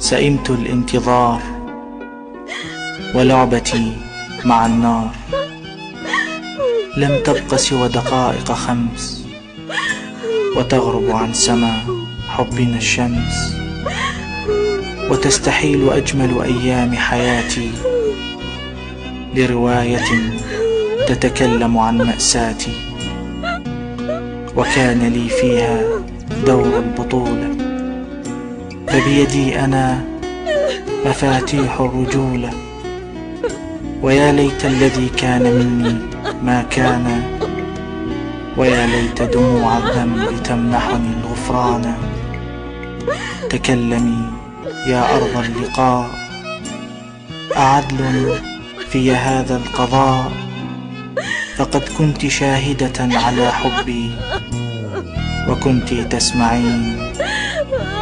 سئمت الانتظار ولعبتي مع النار، لم تبق سوى دقائق 5 وتغرب عن سما حبنا الشمس، وتستحيل أجمل أيام حياتي لرواية تتكلم عن مأساتي، وكان لي فيها دور البطولة، فبيدي أنا مفاتيح الرجولة، ويا ليت الذي كان مني ما كان، ويا ليت دموع الذنب تمنحني الغفران. تكلمي يا أرض اللقاء، أعدل في هذا القضاء، فقد كنت شاهدة على حبي وكنت تسمعين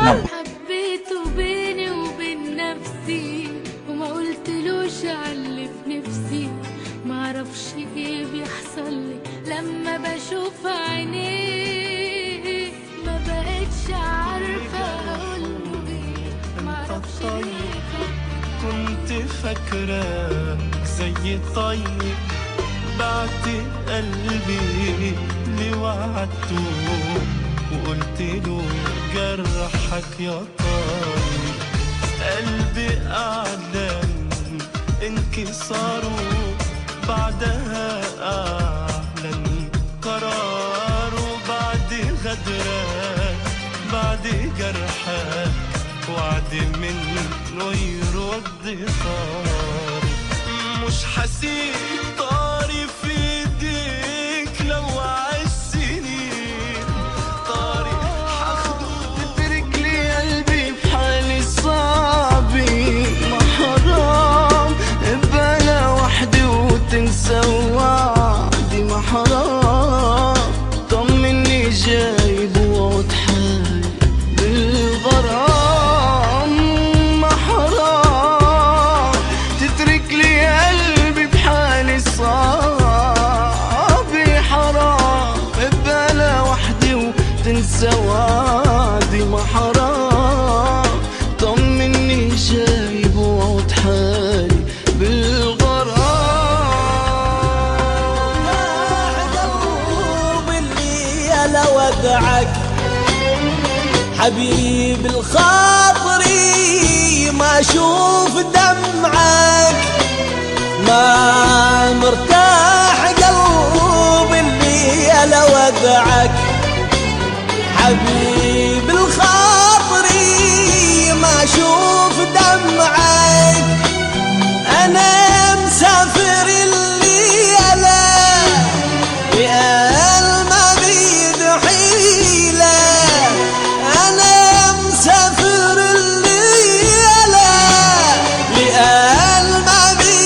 حبيته بيني وبين نفسي وما قلتلوش علي في نفسي، معرفش ايه بيحصل لي لما بشوف عينيه، ما بقتش عارفة اقوله ايه، معرفش ليه كنت فاكرة زي الطيب، بعت قلبي اللي وعدته وقلت له جرحك يا طيب، قلبي أعلن انكساره، بعدها أعلن قراره، بعد غدرك بعد جرحك وعد منه يرد طاري، مش حسيب طاري في ايديك لو عالسنين طاري حاخده، تترك لي قلبي في حالي صعبي، ما حرام بلا وحدي وتنسى وعدي، ما حرام طمني جايب وعد حالي بالغرام، ما حرام تترك لي قلبي بحالي صعبي، حرام بلا وحدي وتنسى وعدي، ما حرام طمني جايب وعد حالي بالغرام. قلوب اللي يلا ودعك حبيب الخاطري، ما اشوف دمعك ما مرتاح، قلب اللي يلا ودعك حبيب الخاطري، ما اشوف دمعك، انا مسافر الليلة بقلبي حيلة، انا مسافر الليلة بقلبي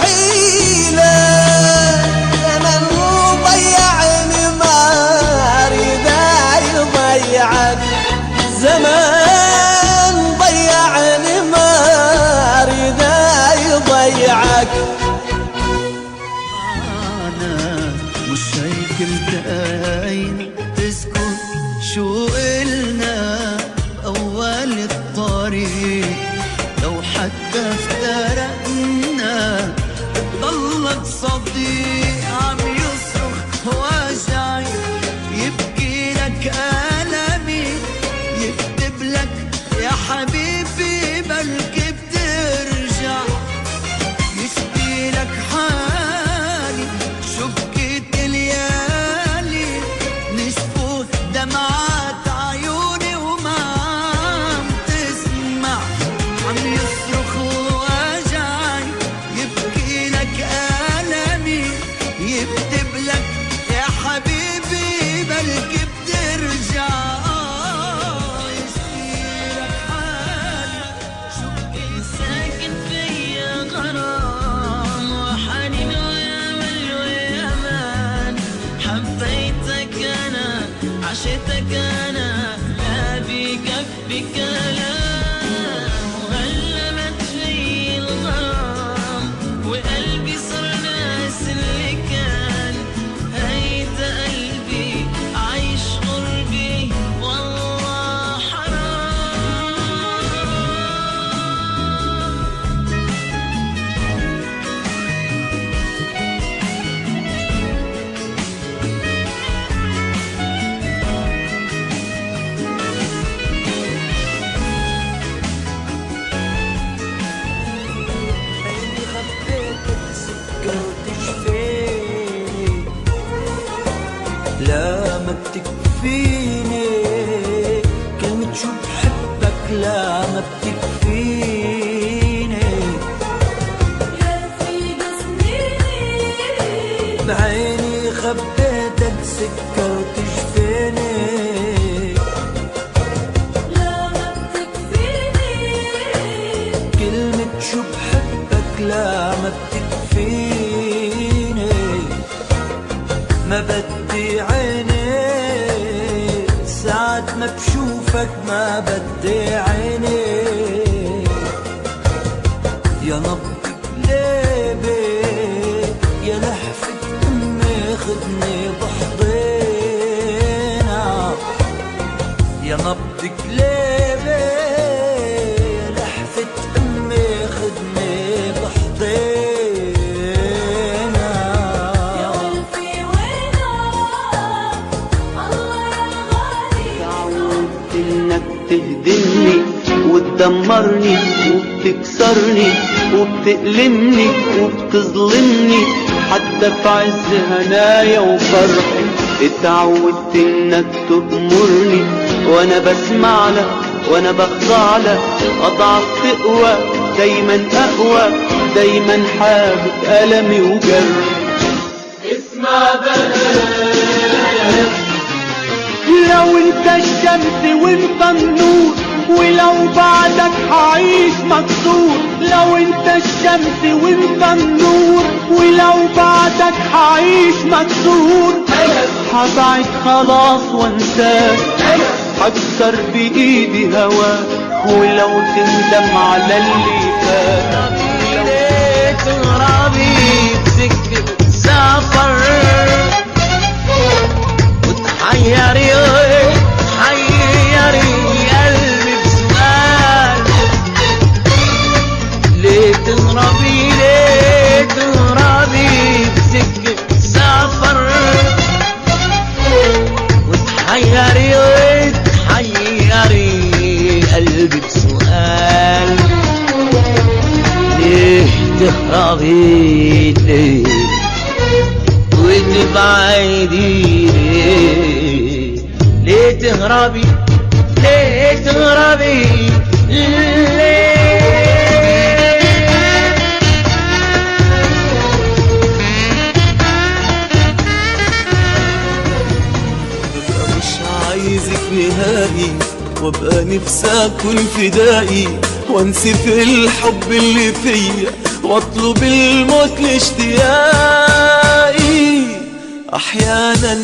حيلة، زمن ضيعني ما اريد يضيعك، زمان ضيعني ما اريد يضيعك. أنا مش هيك التقينا تسكت شو قلنا بأول الطريق، لو حتى افترقنا ضلك صديق عم يصرخ وجعي، يبكي لك ألمي يكتب لك يا حبيبي بلكي بترجع، يشكي لك حالي شو بكيت ليالي، نشفوا دمعات عيوني وما عم تسمع، عم يصرخ وجعي بتكفيني. يا سيد سنيني بعيني خبيتك سكة وتشفيني. لا ما بتكفيني كلمة شو بحبك لا ما بتكفيني. ما بدي عينيك ساعة ما بشوفك ما بدي عينيك. يا نبض قلبي يا لحفة أمي خدني بحضينا. يا نبض قلبي يا لحفة أمي خدني بحضينا. يا قلبي وينك الله يا غالي. تعودت انك تهدمني وتدمرني وبتكسرني وبتألمني وبتظلمني حتى في عز هنايا وفرحي. اتعودت انك تأمرني وانا بسمع لك وانا بخضع لك. اضعف تقوى دايما اقوى دايما حابب ألمي وجرحي. لو انت الشمس وانت النور ولو بعدك هعيش مكسور. لو انت الشمس وانت النور ولو بعدك هعيش مكسور. هبعد خلاص وانساك هكسر بايدي هواك ولو تندم على اللي فات. ليه تغربي بسكة سفر وتحيري قلبي بسؤال. ليه تهربي بسكة سفر وتحيري قلبي بسؤال. ليه تهربي ليه وتبعدي ليه تهربي ليه. ببقى مش عايزك نهائي وابقى نفسي اكون فدائي وانسي في الحب اللي فيا واطلب الموت لاشتياقي. احيانا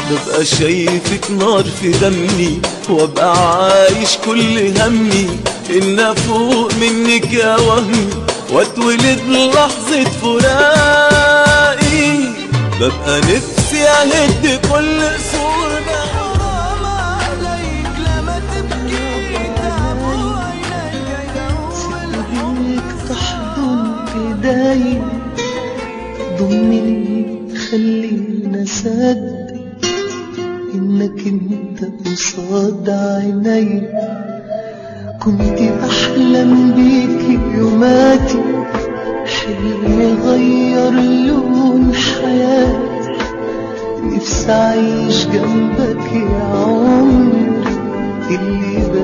ببقى شايفك نار في دمي وابقى عايش كل همي ان افوق منك يا وهمي واتولد لحظة فراقي. ببقى نفسي اهد كل سور ده حرام عليك لما تبكي تعبوا عينيك سيبك تحضن ايدي ضمني خلينا صدق انك انت قصاد عيني. كنت بحلم بيك يوماتي حلمي غير لون حياتي. نفسي اعيش جنبك يا عمري اللي